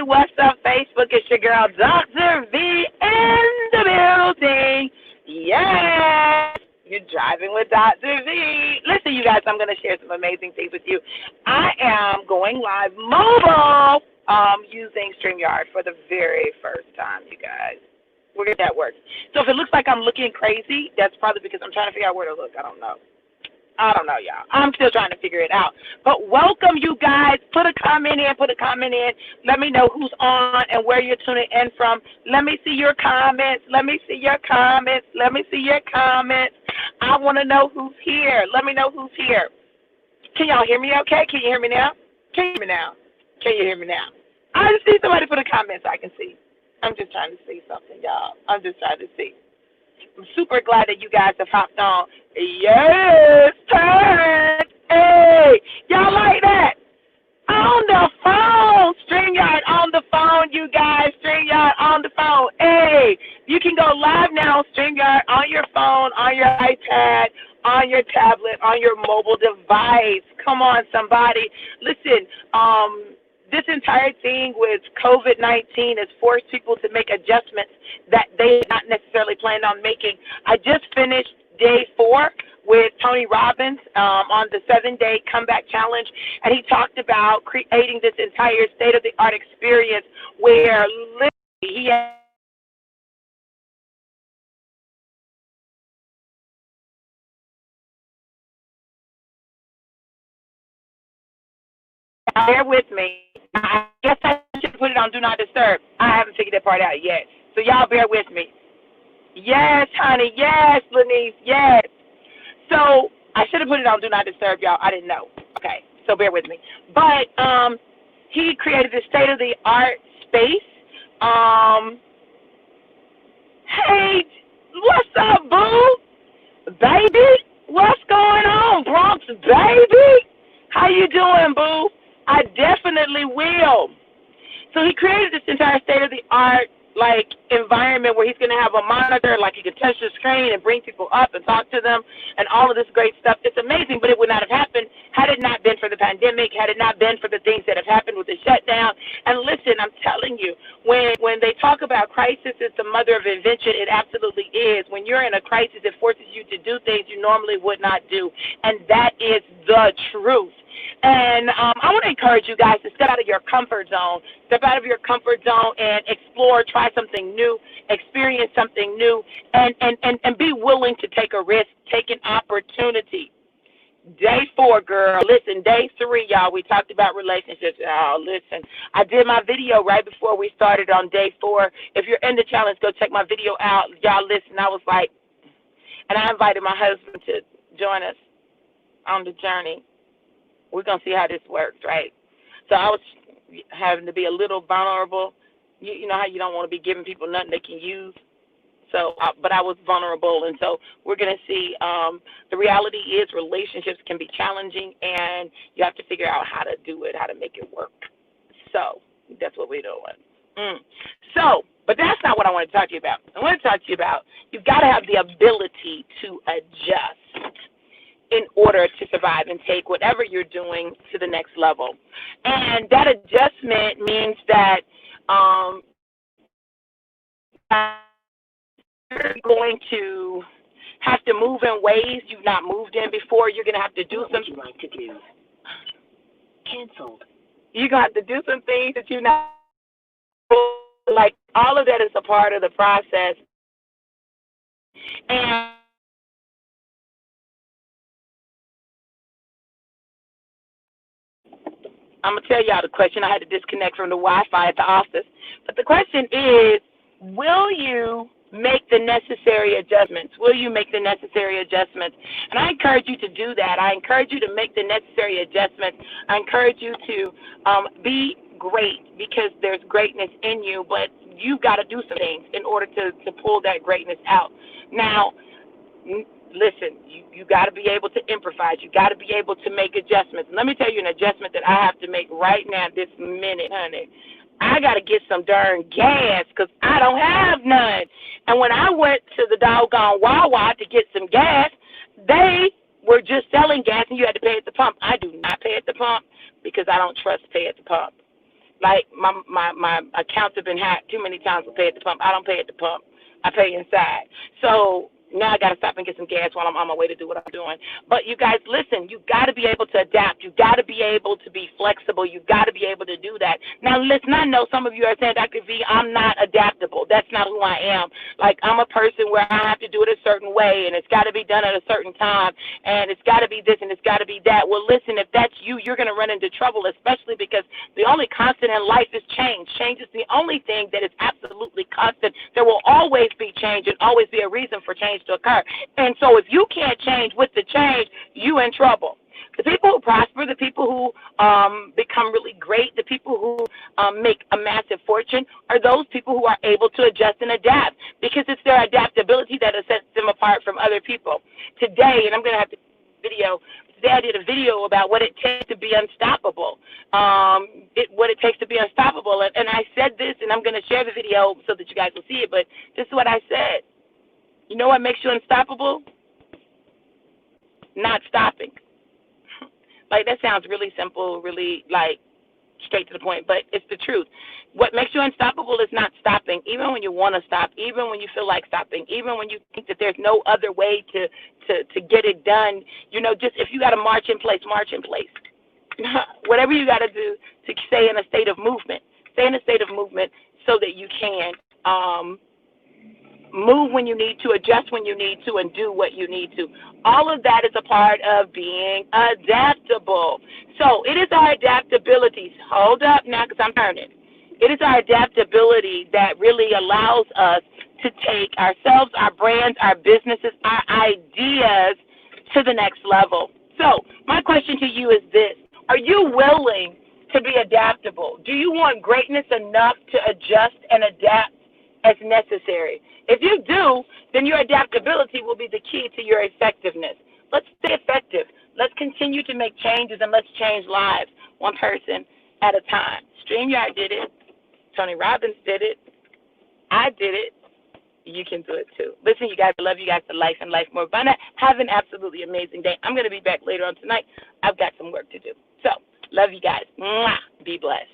what's up, Facebook? It's your girl, Dr. V, in the building. Yes, you're driving with Dr. V. Listen, you guys, I'm going to share some amazing things with you. I am going live mobile using StreamYard for the very first time, you guys. We're going to get that works. So if it looks like I'm looking crazy, that's probably because I'm trying to figure out where to look. I don't know, y'all. I'm still trying to figure it out. But welcome, you guys. Put a comment in. Let me know who's on and where you're tuning in from. Let me see your comments. Let me see your comments. I want to know who's here. Let me know who's here. Can y'all hear me okay? Can you hear me now? Can you hear me now? I just need somebody to put a comment so I can see. I'm just trying to see something, y'all. I'm super glad that you guys have hopped on. Yes, turn. Hey, y'all like that? On the phone. StreamYard on the phone, you guys. StreamYard on the phone. Hey, you can go live now, StreamYard, on your phone, on your iPad, on your tablet, on your mobile device. Come on, somebody. Listen, this entire thing with COVID-19 has forced people to make adjustments that they not necessarily planned on making. I just finished day 4 with Tony Robbins on the 7-day comeback challenge, and he talked about creating this entire state-of-the-art experience where literally he had bear with me. I guess I should put it on Do Not Disturb. I haven't figured that part out yet. So y'all bear with me. Yes, honey. Yes, Lenise. Yes. So I should have put it on Do Not Disturb, y'all. I didn't know. Okay. So bear with me. But he created this state-of-the-art space. Hey, what's up, boo? Baby? What's going on, Bronx, baby? How you doing, boo? I definitely will. So he created this entire state-of-the-art environment where he's going to have a monitor, he can touch the screen and bring people up and talk to them and all of this great stuff. It's amazing, but it would not have happened had it not been for the pandemic, had it not been for the things that have happened with the shutdown. And listen, I'm telling you, when they talk about crisis is the mother of invention, it absolutely is. When you're in a crisis, it forces you to do things you normally would not do, and that is the truth. And I want to encourage you guys to step out of your comfort zone. Step out of your comfort zone and explore, try something new, experience something new, and be willing to take a risk, take an opportunity. Day 4, girl. Listen, day 3, y'all, we talked about relationships. Oh, listen, I did my video right before we started on day 4. If you're in the challenge, go check my video out. Y'all, listen, I was like, and I invited my husband to join us on the journey. We're going to see how this works, right? So I was having to be a little vulnerable. You know how you don't want to be giving people nothing they can use? So, but I was vulnerable, and so we're going to see. The reality is relationships can be challenging, and you have to figure out how to do it, how to make it work. So that's what we're doing. So, but that's not what I want to talk to you about. I want to talk to you about you've got to have the ability to adjust in order to survive and take whatever you're doing to the next level. And that adjustment means that you're going to have to move in ways you've not moved in before. You're going to have to do something. What would you like to do? Canceled. You're going to have to do some things that you're not, all of that is a part of the process. And I'm going to tell y'all the question. I had to disconnect from the Wi-Fi at the office. But the question is, will you make the necessary adjustments? Will you make the necessary adjustments? And I encourage you to do that. I encourage you to make the necessary adjustments. I encourage you to be great, because there's greatness in you, but you've got to do some things in order to pull that greatness out. Now, listen, you got to be able to improvise. You got to be able to make adjustments. Let me tell you an adjustment that I have to make right now, this minute, honey. I got to get some darn gas because I don't have none. And when I went to the doggone Wawa to get some gas, they were just selling gas and you had to pay at the pump. I do not pay at the pump because I don't trust pay at the pump. Like my accounts have been hacked too many times to pay at the pump. I don't pay at the pump. I pay inside. So now I got to stop and get some gas while I'm on my way to do what I'm doing. But you guys, listen, you got to be able to adapt. You got to be able to be flexible. You got to be able to do that. Now, listen, I know some of you are saying, Dr. V, I'm not adaptable. That's not who I am. Like, I'm a person where I have to do it a certain way, and it's got to be done at a certain time, and it's got to be this, and it's got to be that. Well, listen, if that's you, you're going to run into trouble, especially because the only constant in life is change. Change is the only thing that is absolutely constant. There will always be change and always be a reason for change to occur. And so if you can't change with the change, you in trouble. The people who prosper, the people who become really great, the people who make a massive fortune are those people who are able to adjust and adapt, because it's their adaptability that sets them apart from other people. Today, and I'm going to have to video, today I did a video about what it takes to be unstoppable, what it takes to be unstoppable. And I said this, and I'm going to share the video so that you guys will see it, but this is what I said. You know what makes you unstoppable? Not stopping. Like, that sounds really simple, really, like, straight to the point, but it's the truth. What makes you unstoppable is not stopping, even when you want to stop, even when you feel like stopping, even when you think that there's no other way to get it done. You know, just if you got to march in place, march in place. Whatever you got to do to stay in a state of movement. Stay in a state of movement so that you can move when you need to, adjust when you need to, and do what you need to. All of that is a part of being adaptable. So it is our adaptability. Hold up now, because I'm turning. It is our adaptability that really allows us to take ourselves, our brands, our businesses, our ideas to the next level. So my question to you is this. Are you willing to be adaptable? Do you want greatness enough to adjust and adapt as necessary? If you do, then your adaptability will be the key to your effectiveness. Let's stay effective. Let's continue to make changes, and let's change lives one person at a time. StreamYard did it. Tony Robbins did it. I did it. You can do it too. Listen, you guys, I love you guys to life and life more abundant. Have an absolutely amazing day. I'm going to be back later on tonight. I've got some work to do. So, love you guys. Mwah. Be blessed.